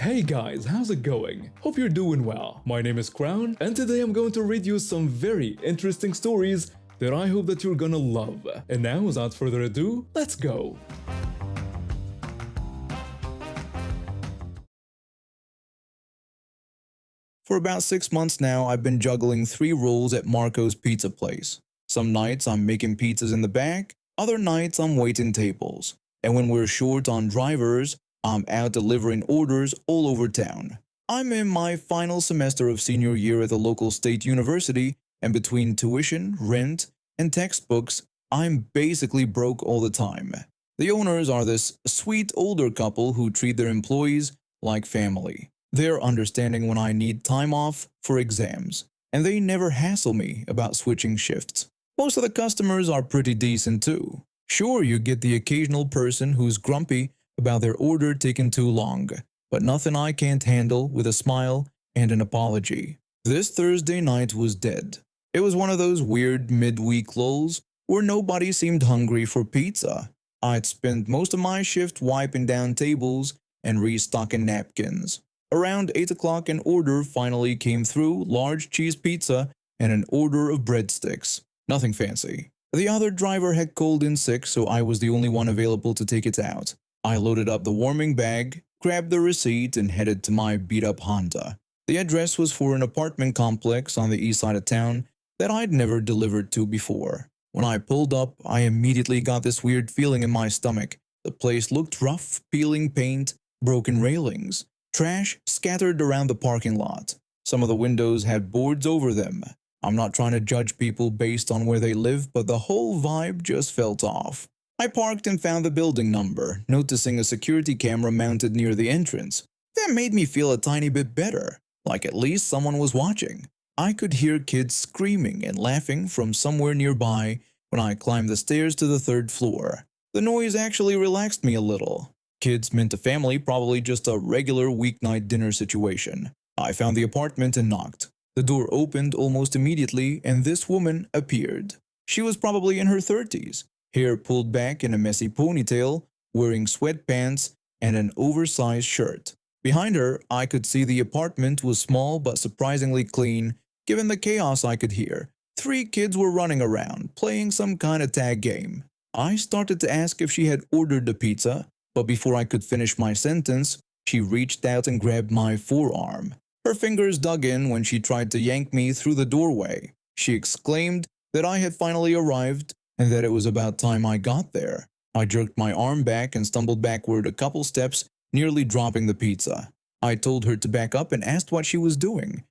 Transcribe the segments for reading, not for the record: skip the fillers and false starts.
Hey guys, how's it going? Hope you're doing well. My name is Crown, and today I'm going to read you some very interesting stories that I hope that you're gonna love. And now, without further ado, let's go! For about 6 months now, I've been juggling 3 roles at Marco's Pizza Place. Some nights I'm making pizzas in the back, other nights I'm waiting tables. And when we're short on drivers, I'm out delivering orders all over town. I'm in my final semester of senior year at the local state university, and between tuition, rent, and textbooks, I'm basically broke all the time. The owners are this sweet older couple who treat their employees like family. They're understanding when I need time off for exams, and they never hassle me about switching shifts. Most of the customers are pretty decent too. Sure, you get the occasional person who's grumpy about their order taking too long, but nothing I can't handle with a smile and an apology. This Thursday night was dead. It was one of those weird midweek lulls where nobody seemed hungry for pizza. I'd spent most of my shift wiping down tables and restocking napkins. Around 8 o'clock an order finally came through, large cheese pizza and an order of breadsticks. Nothing fancy. The other driver had called in sick, so I was the only one available to take it out. I loaded up the warming bag, grabbed the receipt, and headed to my beat-up Honda. The address was for an apartment complex on the east side of town that I'd never delivered to before. When I pulled up, I immediately got this weird feeling in my stomach. The place looked rough, peeling paint, broken railings, trash scattered around the parking lot. Some of the windows had boards over them. I'm not trying to judge people based on where they live, but the whole vibe just felt off. I parked and found the building number, noticing a security camera mounted near the entrance. That made me feel a tiny bit better, like at least someone was watching. I could hear kids screaming and laughing from somewhere nearby when I climbed the stairs to the 3rd floor. The noise actually relaxed me a little. Kids meant a family, probably just a regular weeknight dinner situation. I found the apartment and knocked. The door opened almost immediately and this woman appeared. She was probably in her 30s, hair pulled back in a messy ponytail, wearing sweatpants and an oversized shirt. Behind her, I could see the apartment was small but surprisingly clean, given the chaos I could hear. 3 kids were running around, playing some kind of tag game. I started to ask if she had ordered the pizza, but before I could finish my sentence, she reached out and grabbed my forearm. Her fingers dug in when she tried to yank me through the doorway. She exclaimed that I had finally arrived and that it was about time I got there. I jerked my arm back and stumbled backward a couple steps, nearly dropping the pizza. I told her to back up and asked what she was doing.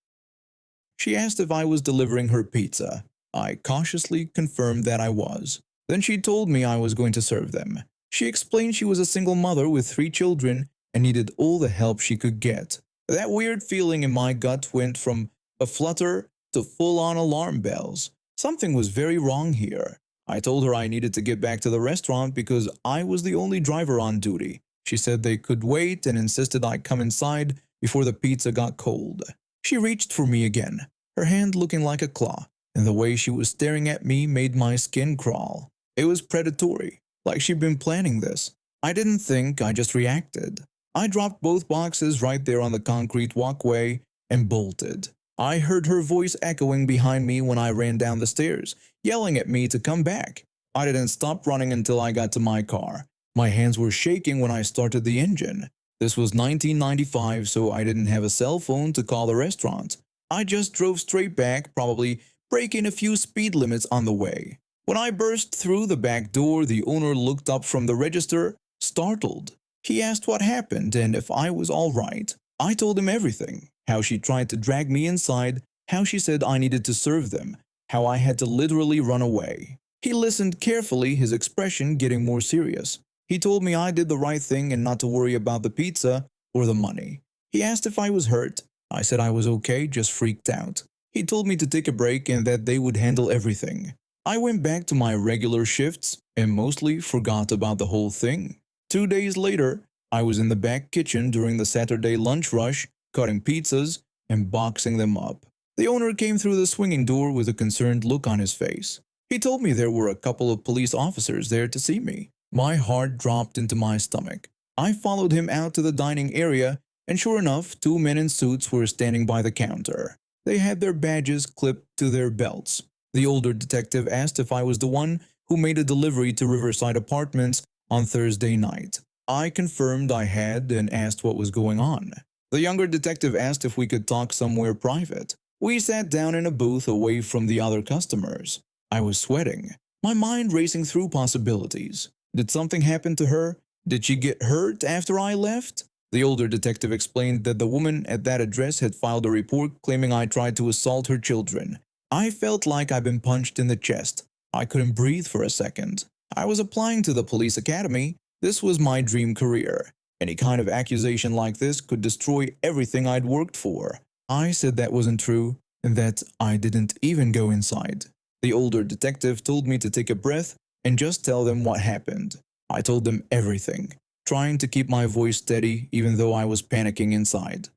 She asked if I was delivering her pizza. I cautiously confirmed that I was. Then she told me I was going to serve them. She explained she was a single mother with 3 children and needed all the help she could get. That weird feeling in my gut went from a flutter to full-on alarm bells. Something was very wrong here. I told her I needed to get back to the restaurant because I was the only driver on duty. She said they could wait and insisted I come inside before the pizza got cold. She reached for me again, her hand looking like a claw, and the way she was staring at me made my skin crawl. It was predatory, like she'd been planning this. I didn't think, I just reacted. I dropped both boxes right there on the concrete walkway and bolted. I heard her voice echoing behind me when I ran down the stairs, yelling at me to come back. I didn't stop running until I got to my car. My hands were shaking when I started the engine. This was 1995, so I didn't have a cell phone to call the restaurant. I just drove straight back, probably breaking a few speed limits on the way. When I burst through the back door, the owner looked up from the register, startled. He asked what happened and if I was all right. I told him everything, how she tried to drag me inside, how she said I needed to serve them, how I had to literally run away. He listened carefully, his expression getting more serious. He told me I did the right thing and not to worry about the pizza or the money. He asked if I was hurt. I said I was okay, just freaked out. He told me to take a break and that they would handle everything. I went back to my regular shifts and mostly forgot about the whole thing. 2 days later, I was in the back kitchen during the Saturday lunch rush, cutting pizzas and boxing them up. The owner came through the swinging door with a concerned look on his face. He told me there were a couple of police officers there to see me. My heart dropped into my stomach. I followed him out to the dining area and sure enough, two men in suits were standing by the counter. They had their badges clipped to their belts. The older detective asked if I was the one who made a delivery to Riverside Apartments on Thursday night. I confirmed I had and asked what was going on. The younger detective asked if we could talk somewhere private. We sat down in a booth away from the other customers. I was sweating, my mind racing through possibilities. Did something happen to her? Did she get hurt after I left? The older detective explained that the woman at that address had filed a report claiming I tried to assault her children. I felt like I'd been punched in the chest. I couldn't breathe for a second. I was applying to the police academy. This was my dream career. Any kind of accusation like this could destroy everything I'd worked for. I said that wasn't true and that I didn't even go inside. The older detective told me to take a breath and just tell them what happened. I told them everything, trying to keep my voice steady even though I was panicking inside.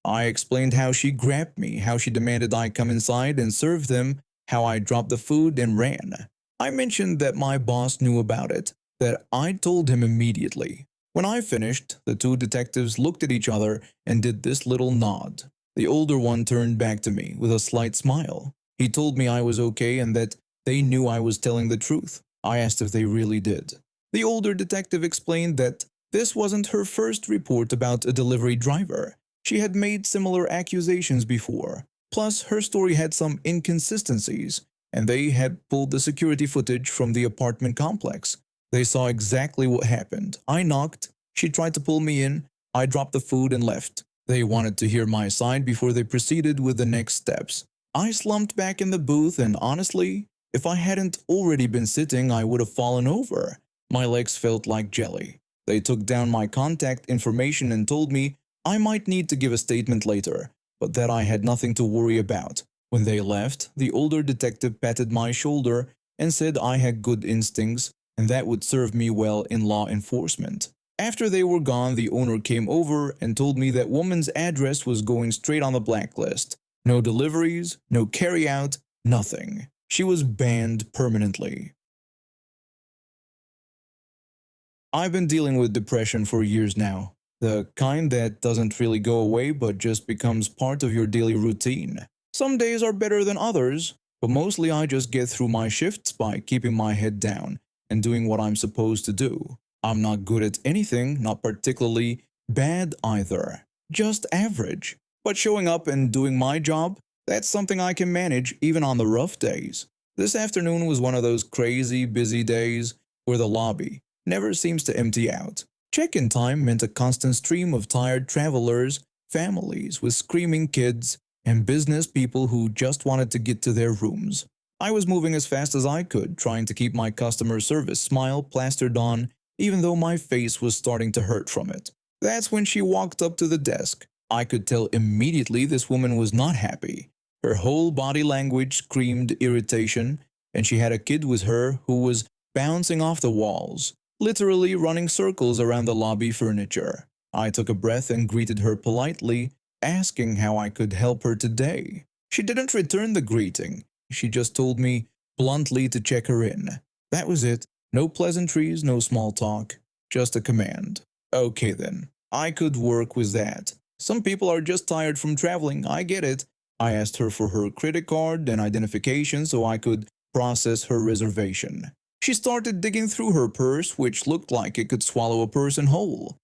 I explained how she grabbed me, how she demanded I come inside and serve them, how I dropped the food and ran. I mentioned that my boss knew about it, that I told him immediately. When I finished, the two detectives looked at each other and did this little nod. The older one turned back to me with a slight smile. He told me I was okay and that they knew I was telling the truth. I asked if they really did. The older detective explained that this wasn't her first report about a delivery driver. She had made similar accusations before. Plus, her story had some inconsistencies, and they had pulled the security footage from the apartment complex. They saw exactly what happened. I knocked, she tried to pull me in, I dropped the food and left. They wanted to hear my side before they proceeded with the next steps. I slumped back in the booth and honestly, if I hadn't already been sitting, I would have fallen over. My legs felt like jelly. They took down my contact information and told me I might need to give a statement later, but that I had nothing to worry about. When they left, the older detective patted my shoulder and said I had good instincts and that would serve me well in law enforcement. After they were gone, the owner came over and told me that woman's address was going straight on the blacklist. No deliveries, no carryout, nothing. She was banned permanently. I've been dealing with depression for years now. The kind that doesn't really go away but just becomes part of your daily routine. Some days are better than others, but mostly I just get through my shifts by keeping my head down and doing what I'm supposed to do. I'm not good at anything, not particularly bad either, just average. But showing up and doing my job, that's something I can manage even on the rough days. This afternoon was one of those crazy busy days where the lobby never seems to empty out. Check-in time meant a constant stream of tired travelers, families with screaming kids, and business people who just wanted to get to their rooms. I was moving as fast as I could, trying to keep my customer service smile plastered on, even though my face was starting to hurt from it. That's when she walked up to the desk. I could tell immediately this woman was not happy. Her whole body language screamed irritation, and she had a kid with her who was bouncing off the walls, literally running circles around the lobby furniture. I took a breath and greeted her politely, asking how I could help her today. She didn't return the greeting. She just told me bluntly to check her in. That was it. No pleasantries, no small talk. Just a command. Okay then. I could work with that. Some people are just tired from traveling, I get it. I asked her for her credit card and identification so I could process her reservation. She started digging through her purse, which looked like it could swallow a person whole.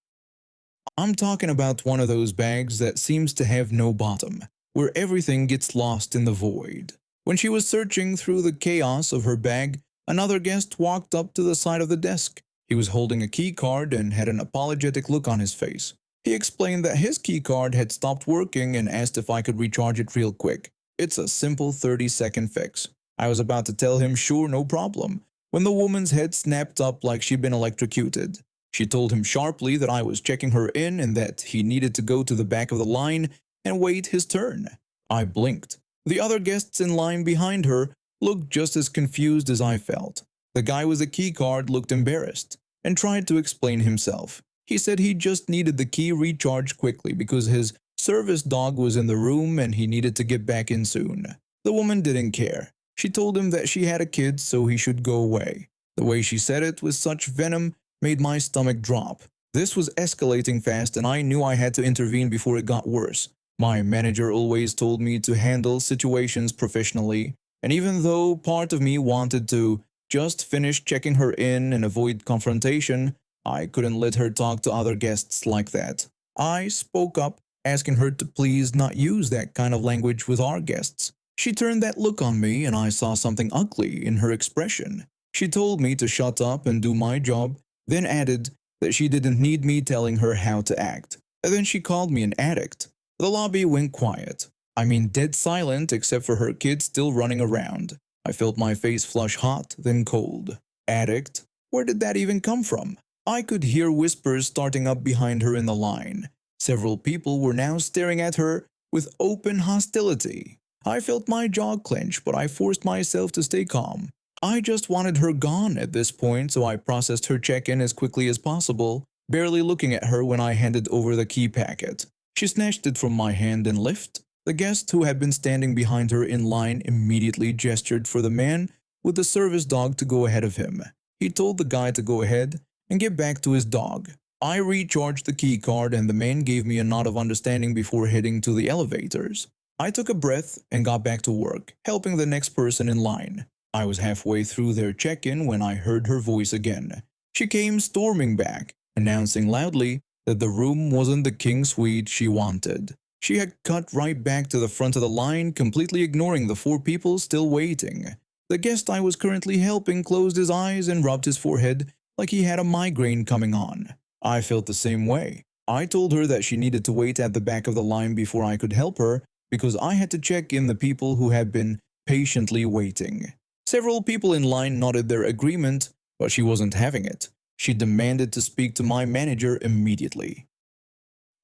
I'm talking about one of those bags that seems to have no bottom, where everything gets lost in the void. When she was searching through the chaos of her bag, another guest walked up to the side of the desk. He was holding a key card and had an apologetic look on his face. He explained that his key card had stopped working and asked if I could recharge it real quick. It's a simple 30-second fix. I was about to tell him sure, no problem, when the woman's head snapped up like she'd been electrocuted. She told him sharply that I was checking her in and that he needed to go to the back of the line and wait his turn. I blinked. The other guests in line behind her looked just as confused as I felt. The guy with the key card looked embarrassed and tried to explain himself. He said he just needed the key recharged quickly because his service dog was in the room and he needed to get back in soon. The woman didn't care. She told him that she had a kid so he should go away. The way she said it with such venom made my stomach drop. This was escalating fast and I knew I had to intervene before it got worse. My manager always told me to handle situations professionally, and even though part of me wanted to just finish checking her in and avoid confrontation, I couldn't let her talk to other guests like that. I spoke up, asking her to please not use that kind of language with our guests. She turned that look on me and I saw something ugly in her expression. She told me to shut up and do my job, then added that she didn't need me telling her how to act. And then she called me an addict. The lobby went quiet. I mean dead silent except for her kids still running around. I felt my face flush hot, then cold. Addict? Where did that even come from? I could hear whispers starting up behind her in the line. Several people were now staring at her with open hostility. I felt my jaw clench, but I forced myself to stay calm. I just wanted her gone at this point, so I processed her check-in as quickly as possible, barely looking at her when I handed over the key packet. She snatched it from my hand and left. The guest who had been standing behind her in line immediately gestured for the man with the service dog to go ahead of him. He told the guy to go ahead and get back to his dog. I recharged the key card and the man gave me a nod of understanding before heading to the elevators. I took a breath and got back to work, helping the next person in line. I was halfway through their check-in when I heard her voice again. She came storming back, announcing loudly that the room wasn't the king suite she wanted. She had cut right back to the front of the line, completely ignoring the 4 people still waiting. The guest I was currently helping closed his eyes and rubbed his forehead like he had a migraine coming on. I felt the same way. I told her that she needed to wait at the back of the line before I could help her because I had to check in the people who had been patiently waiting. Several people in line nodded their agreement, but she wasn't having it. She demanded to speak to my manager immediately.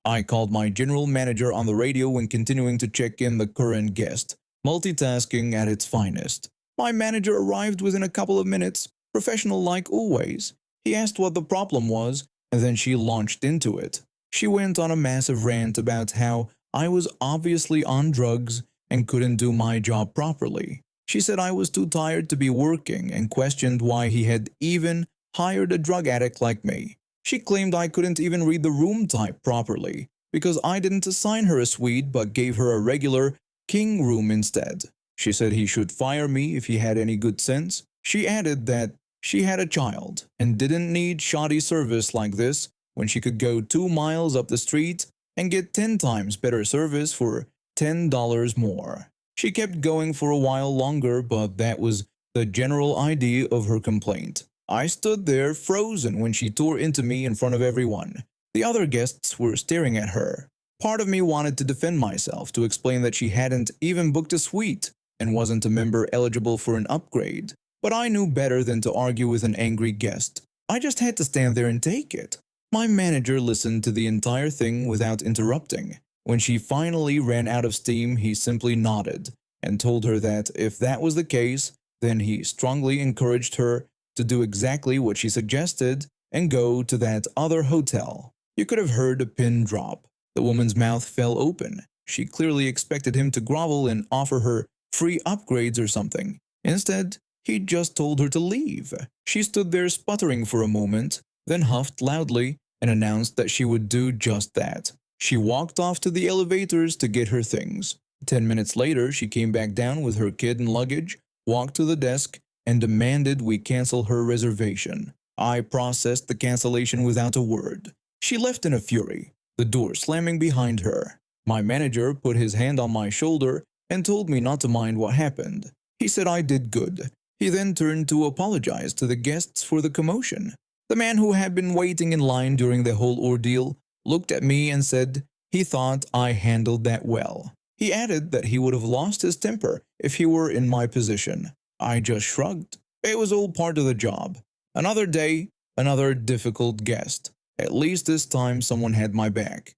I called my general manager on the radio when continuing to check in the current guest, multitasking at its finest. My manager arrived within a couple of minutes, professional like always. He asked what the problem was, and then she launched into it. She went on a massive rant about how I was obviously on drugs and couldn't do my job properly. She said I was too tired to be working and questioned why he had even hired a drug addict like me. She claimed I couldn't even read the room type properly because I didn't assign her a suite but gave her a regular king room instead. She said he should fire me if he had any good sense. She added that she had a child and didn't need shoddy service like this when she could go 2 miles up the street and get 10 times better service for $10 more. She kept going for a while longer, but that was the general idea of her complaint. I stood there frozen when she tore into me in front of everyone. The other guests were staring at her. Part of me wanted to defend myself, to explain that she hadn't even booked a suite and wasn't a member eligible for an upgrade. But I knew better than to argue with an angry guest. I just had to stand there and take it. My manager listened to the entire thing without interrupting. When she finally ran out of steam, he simply nodded and told her that if that was the case, then he strongly encouraged her to do exactly what she suggested and go to that other hotel. You could have heard a pin drop. The woman's mouth fell open. She clearly expected him to grovel and offer her free upgrades or something. Instead, he just told her to leave. She stood there sputtering for a moment, then huffed loudly and announced that she would do just that. She walked off to the elevators to get her things. 10 minutes later, she came back down with her kid and luggage, walked to the desk, and demanded we cancel her reservation. I processed the cancellation without a word. She left in a fury, the door slamming behind her. My manager put his hand on my shoulder and told me not to mind what happened. He said I did good. He then turned to apologize to the guests for the commotion. The man who had been waiting in line during the whole ordeal looked at me and said he thought I handled that well. He added that he would have lost his temper if he were in my position. I just shrugged. It was all part of the job. Another day, another difficult guest. At least this time someone had my back.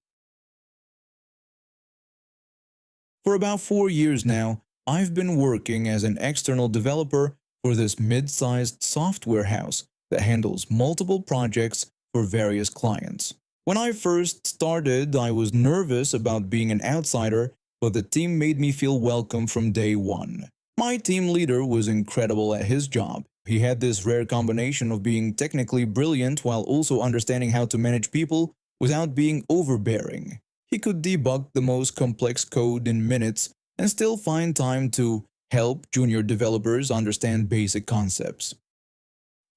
For about 4 years now, I've been working as an external developer for this mid-sized software house that handles multiple projects for various clients. When I first started, I was nervous about being an outsider, but the team made me feel welcome from day one. My team leader was incredible at his job. He had this rare combination of being technically brilliant while also understanding how to manage people without being overbearing. He could debug the most complex code in minutes and still find time to help junior developers understand basic concepts.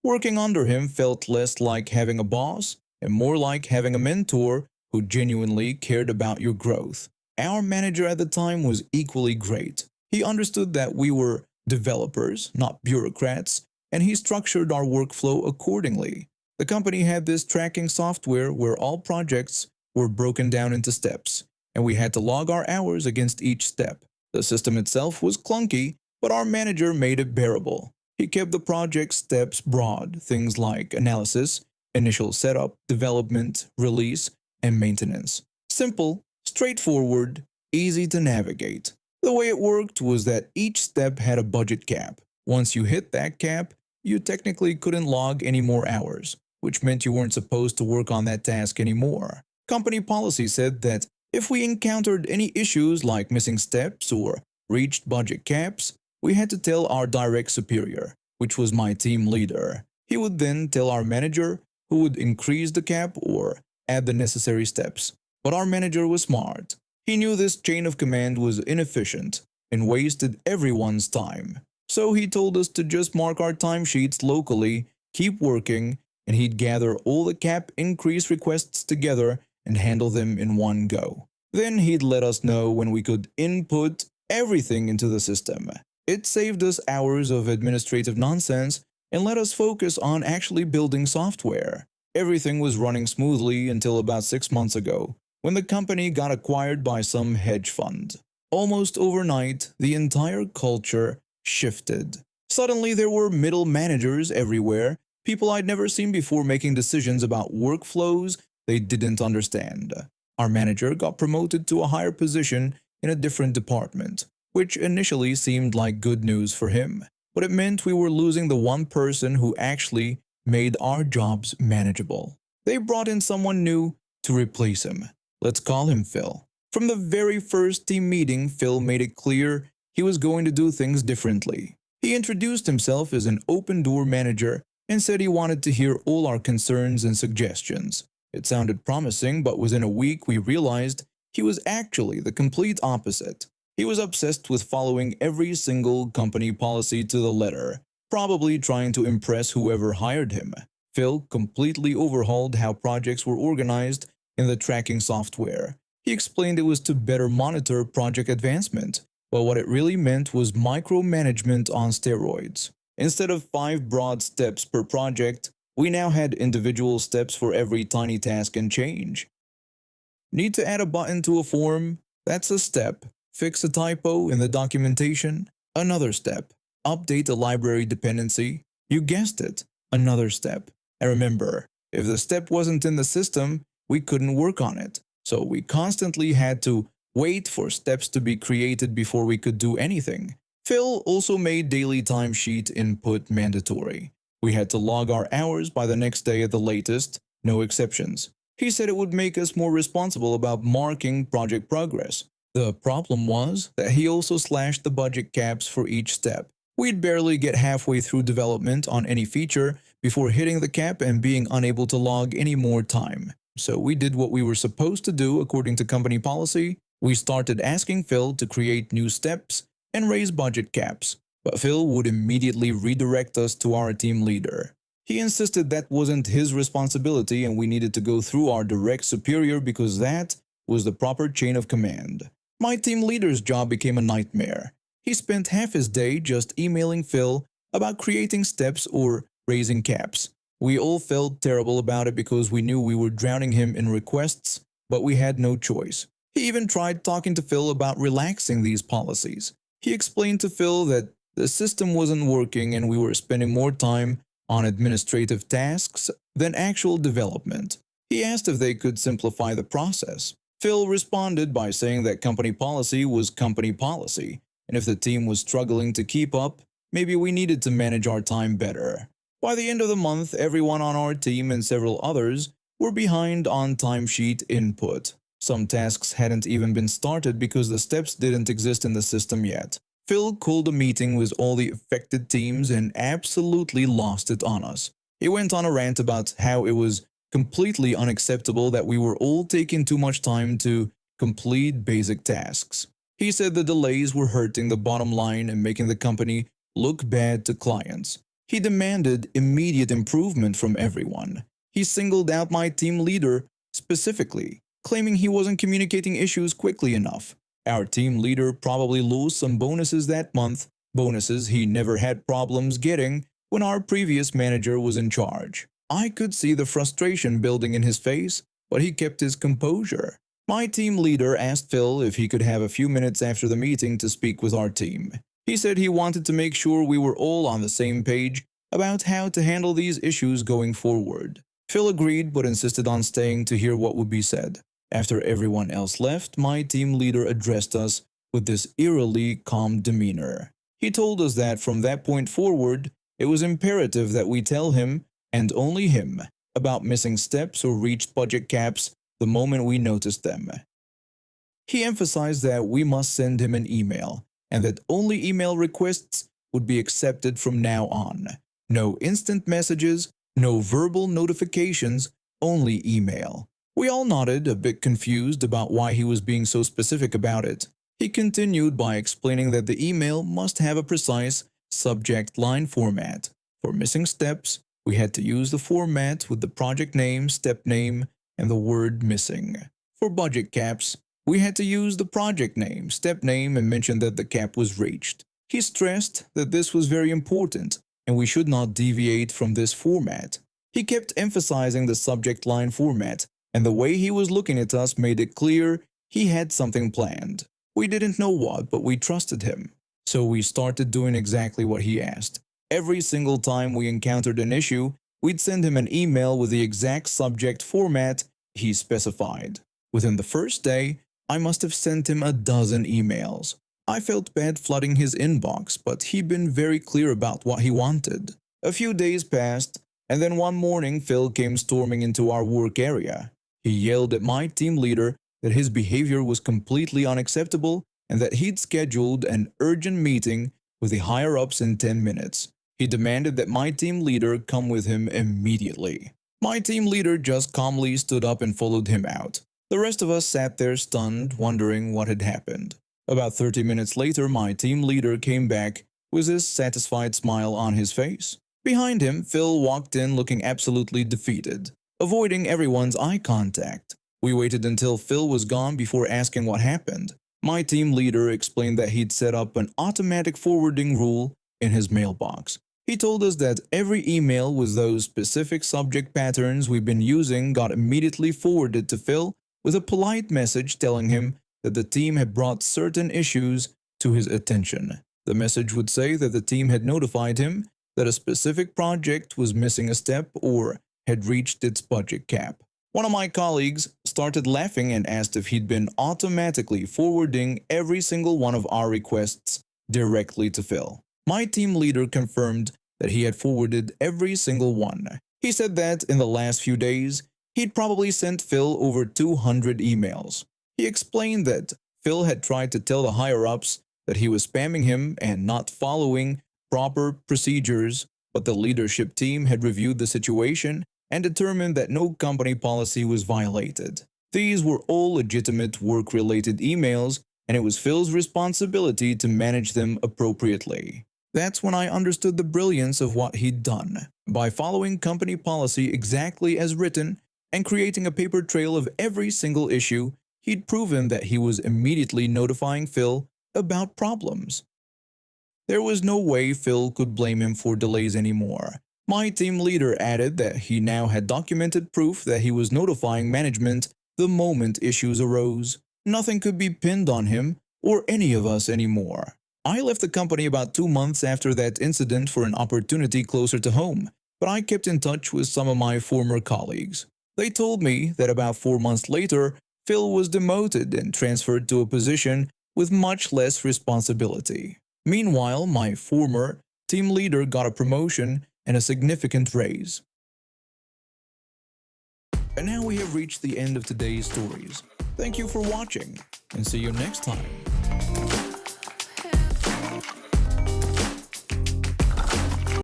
Working under him felt less like having a boss and more like having a mentor who genuinely cared about your growth. Our manager at the time was equally great. He understood that we were developers, not bureaucrats, and he structured our workflow accordingly. The company had this tracking software where all projects were broken down into steps, and we had to log our hours against each step. The system itself was clunky, but our manager made it bearable. He kept the project steps broad, things like analysis, initial setup, development, release, and maintenance. Simple, straightforward, easy to navigate. The way it worked was that each step had a budget cap. Once you hit that cap, you technically couldn't log any more hours, which meant you weren't supposed to work on that task anymore. Company policy said that if we encountered any issues like missing steps or reached budget caps, we had to tell our direct superior, which was my team leader. He would then tell our manager, who would increase the cap or add the necessary steps. But our manager was smart. He knew this chain of command was inefficient and wasted everyone's time. So he told us to just mark our timesheets locally, keep working, and he'd gather all the cap increase requests together and handle them in one go. Then he'd let us know when we could input everything into the system. It saved us hours of administrative nonsense and let us focus on actually building software. Everything was running smoothly until about 6 months ago, when the company got acquired by some hedge fund. Almost overnight, the entire culture shifted. Suddenly there were middle managers everywhere, people I'd never seen before making decisions about workflows they didn't understand. Our manager got promoted to a higher position in a different department, which initially seemed like good news for him, but it meant we were losing the one person who actually made our jobs manageable. They brought in someone new to replace him. Let's call him Phil. From the very first team meeting, Phil made it clear he was going to do things differently. He introduced himself as an open-door manager and said he wanted to hear all our concerns and suggestions. It sounded promising, but within a week we realized he was actually the complete opposite. He was obsessed with following every single company policy to the letter, probably trying to impress whoever hired him. Phil completely overhauled how projects were organized in the tracking software. He explained it was to better monitor project advancement, but what it really meant was micromanagement on steroids. Instead of 5 broad steps per project, we now had individual steps for every tiny task and change. Need to add a button to a form? That's a step. Fix a typo in the documentation? Another step. Update a library dependency? You guessed it, another step. And remember, if the step wasn't in the system, we couldn't work on it. So we constantly had to wait for steps to be created before we could do anything. Phil also made daily timesheet input mandatory. We had to log our hours by the next day at the latest, no exceptions. He said it would make us more responsible about marking project progress. The problem was that he also slashed the budget caps for each step. We'd barely get halfway through development on any feature before hitting the cap and being unable to log any more time. So we did what we were supposed to do according to company policy. We started asking Phil to create new steps and raise budget caps, but Phil would immediately redirect us to our team leader. He insisted that wasn't his responsibility and we needed to go through our direct superior because that was the proper chain of command. My team leader's job became a nightmare. He spent half his day just emailing Phil about creating steps or raising caps. We all felt terrible about it because we knew we were drowning him in requests, but we had no choice. He even tried talking to Phil about relaxing these policies. He explained to Phil that the system wasn't working and we were spending more time on administrative tasks than actual development. He asked if they could simplify the process. Phil responded by saying that company policy was company policy, and if the team was struggling to keep up, maybe we needed to manage our time better. By the end of the month, everyone on our team and several others were behind on timesheet input. Some tasks hadn't even been started because the steps didn't exist in the system yet. Phil called a meeting with all the affected teams and absolutely lost it on us. He went on a rant about how it was completely unacceptable that we were all taking too much time to complete basic tasks. He said the delays were hurting the bottom line and making the company look bad to clients. He demanded immediate improvement from everyone. He singled out my team leader specifically, claiming he wasn't communicating issues quickly enough. Our team leader probably lost some bonuses that month, bonuses he never had problems getting when our previous manager was in charge. I could see the frustration building in his face, but he kept his composure. My team leader asked Phil if he could have a few minutes after the meeting to speak with our team. He said he wanted to make sure we were all on the same page about how to handle these issues going forward. Phil agreed but insisted on staying to hear what would be said. After everyone else left, my team leader addressed us with this eerily calm demeanor. He told us that from that point forward, it was imperative that we tell him, and only him, about missing steps or reached budget caps the moment we noticed them. He emphasized that we must send him an email, and that only email requests would be accepted from now on. No instant messages, no verbal notifications, only email. We all nodded, a bit confused about why he was being so specific about it. He continued by explaining that the email must have a precise subject line format. For missing steps, we had to use the format with the project name, step name, and the word missing. For budget caps, we had to use the project name, step name, and mention that the cap was reached. He stressed that this was very important, and we should not deviate from this format. He kept emphasizing the subject line format, and the way he was looking at us made it clear he had something planned. We didn't know what, but we trusted him. So we started doing exactly what he asked. Every single time we encountered an issue, we'd send him an email with the exact subject format he specified. Within the first day, I must have sent him a dozen emails. I felt bad flooding his inbox, but he'd been very clear about what he wanted. A few days passed, and then one morning Phil came storming into our work area. He yelled at my team leader that his behavior was completely unacceptable and that he'd scheduled an urgent meeting with the higher-ups in 10 minutes. He demanded that my team leader come with him immediately. My team leader just calmly stood up and followed him out. The rest of us sat there stunned, wondering what had happened. About 30 minutes later, my team leader came back with his satisfied smile on his face. Behind him, Phil walked in looking absolutely defeated, avoiding everyone's eye contact. We waited until Phil was gone before asking what happened. My team leader explained that he'd set up an automatic forwarding rule in his mailbox. He told us that every email with those specific subject patterns we've been using got immediately forwarded to Phil with a polite message telling him that the team had brought certain issues to his attention. The message would say that the team had notified him that a specific project was missing a step or had reached its budget cap. One of my colleagues started laughing and asked if he'd been automatically forwarding every single one of our requests directly to Phil. My team leader confirmed that he had forwarded every single one. He said that in the last few days, he'd probably sent Phil over 200 emails. He explained that Phil had tried to tell the higher-ups that he was spamming him and not following proper procedures, but the leadership team had reviewed the situation and determined that no company policy was violated. These were all legitimate work-related emails, and it was Phil's responsibility to manage them appropriately. That's when I understood the brilliance of what he'd done. By following company policy exactly as written and creating a paper trail of every single issue, he'd proven that he was immediately notifying Phil about problems. There was no way Phil could blame him for delays anymore. My team leader added that he now had documented proof that he was notifying management the moment issues arose. Nothing could be pinned on him or any of us anymore. I left the company about 2 months after that incident for an opportunity closer to home, but I kept in touch with some of my former colleagues. They told me that about 4 months later, Phil was demoted and transferred to a position with much less responsibility. Meanwhile, my former team leader got a promotion and a significant raise. And now we have reached the end of today's stories. Thank you for watching, and see you next time.